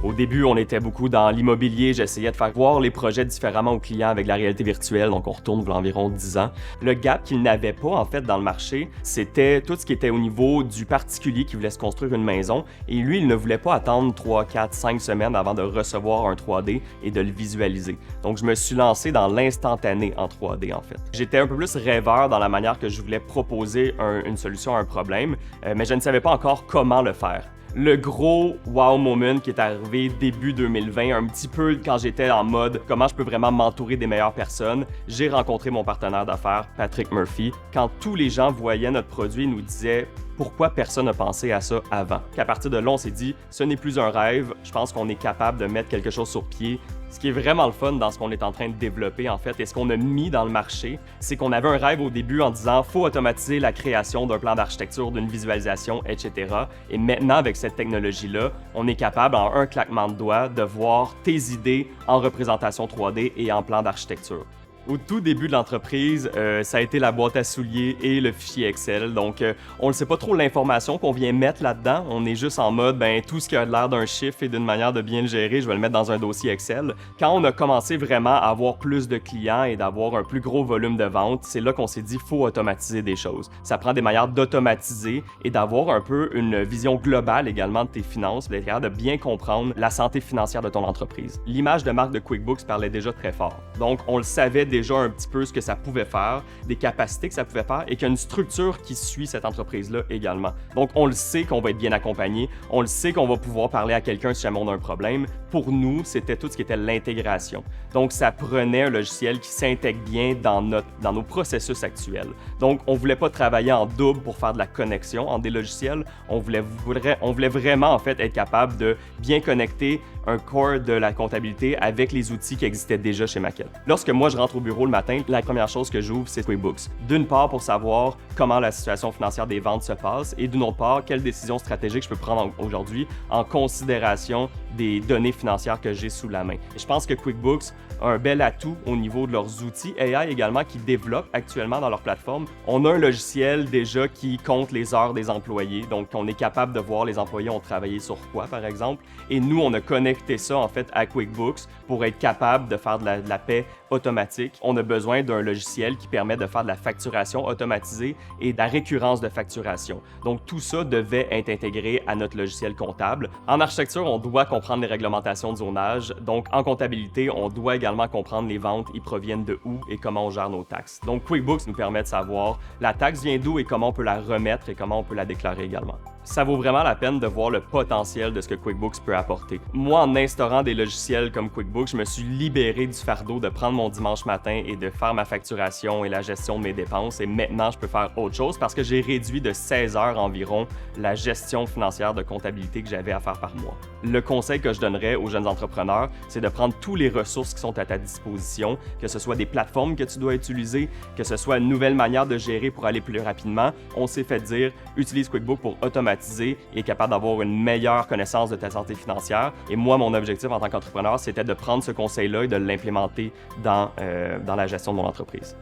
Au début, on était beaucoup dans l'immobilier. J'essayais de faire voir les projets différemment aux clients avec la réalité virtuelle. Donc, on retourne vers environ 10 ans. Le gap qu'il n'avait pas, en fait, dans le marché, c'était tout ce qui était au niveau du particulier qui voulait se construire une maison. Et lui, il ne voulait pas attendre 3, 4, 5 semaines avant de recevoir un 3D et de le visualiser. Donc, je me suis lancé dans l'instantané en 3D, en fait. J'étais un peu plus rêveur dans la manière que je voulais proposer une solution à un problème, mais je ne savais pas encore comment le faire. Le gros wow moment qui est arrivé début 2020, un petit peu quand j'étais en mode comment je peux vraiment m'entourer des meilleures personnes, j'ai rencontré mon partenaire d'affaires, Patrick Murphy. Quand tous les gens voyaient notre produit, ils nous disaient pourquoi personne n'a pensé à ça avant. Qu'à partir de là, on s'est dit, ce n'est plus un rêve, je pense qu'on est capable de mettre quelque chose sur pied. Ce qui est vraiment le fun dans ce qu'on est en train de développer, en fait, et ce qu'on a mis dans le marché, c'est qu'on avait un rêve au début en disant faut automatiser la création d'un plan d'architecture, d'une visualisation, etc. Et maintenant, avec cette technologie-là, on est capable, en un claquement de doigts, de voir tes idées en représentation 3D et en plan d'architecture. Au tout début de l'entreprise, ça a été la boîte à souliers et le fichier Excel. Donc, on ne sait pas trop l'information qu'on vient mettre là-dedans. On est juste en mode, tout ce qui a l'air d'un chiffre et d'une manière de bien le gérer, je vais le mettre dans un dossier Excel. Quand on a commencé vraiment à avoir plus de clients et d'avoir un plus gros volume de ventes, c'est là qu'on s'est dit, faut automatiser des choses. Ça prend des manières d'automatiser et d'avoir un peu une vision globale également de tes finances, d'être capable de bien comprendre la santé financière de ton entreprise. L'image de marque de QuickBooks parlait déjà très fort. Donc, on le savait déjà un petit peu ce que ça pouvait faire, des capacités que ça pouvait faire et qu'il y a une structure qui suit cette entreprise-là également. Donc, on le sait qu'on va être bien accompagné, on le sait qu'on va pouvoir parler à quelqu'un si jamais on a un problème. Pour nous, c'était tout ce qui était l'intégration. Donc, ça prenait un logiciel qui s'intègre bien dans nos processus actuels. Donc, on ne voulait pas travailler en double pour faire de la connexion entre des logiciels. On voulait vraiment, en fait, être capable de bien connecter un core de la comptabilité avec les outils qui existaient déjà chez Maquette. Lorsque moi, je rentre au bureau le matin, la première chose que j'ouvre, c'est QuickBooks. D'une part, pour savoir comment la situation financière des ventes se passe et d'une autre part, quelles décisions stratégiques je peux prendre aujourd'hui en considération des données financières que j'ai sous la main. Et je pense que QuickBooks a un bel atout au niveau de leurs outils AI également qu'ils développent actuellement dans leur plateforme. On a un logiciel déjà qui compte les heures des employés, donc on est capable de voir les employés ont travaillé sur quoi, par exemple. Et nous, on a connecté ça en fait à QuickBooks pour être capable de faire de la paie automatique. On a besoin d'un logiciel qui permet de faire de la facturation automatisée et de la récurrence de facturation. Donc tout ça devait être intégré à notre logiciel comptable. En architecture, on doit comprendre les réglementations de zonage. Donc en comptabilité, on doit également comprendre les ventes, ils proviennent de où et comment on gère nos taxes. Donc QuickBooks nous permet de savoir la taxe vient d'où et comment on peut la remettre et comment on peut la déclarer également. Ça vaut vraiment la peine de voir le potentiel de ce que QuickBooks peut apporter. Moi, en instaurant des logiciels comme QuickBooks, je me suis libéré du fardeau de prendre mon dimanche matin et de faire ma facturation et la gestion de mes dépenses. Et maintenant, je peux faire autre chose parce que j'ai réduit de 16 heures environ la gestion financière de comptabilité que j'avais à faire par mois. Le conseil que je donnerais aux jeunes entrepreneurs, c'est de prendre toutes les ressources qui sont à ta disposition, que ce soit des plateformes que tu dois utiliser, que ce soit une nouvelle manière de gérer pour aller plus rapidement. On s'est fait dire, utilise QuickBooks pour automatiser et être capable d'avoir une meilleure connaissance de ta santé financière. Et moi, mon objectif en tant qu'entrepreneur, c'était de prendre ce conseil-là et de l'implémenter dans la gestion de mon entreprise.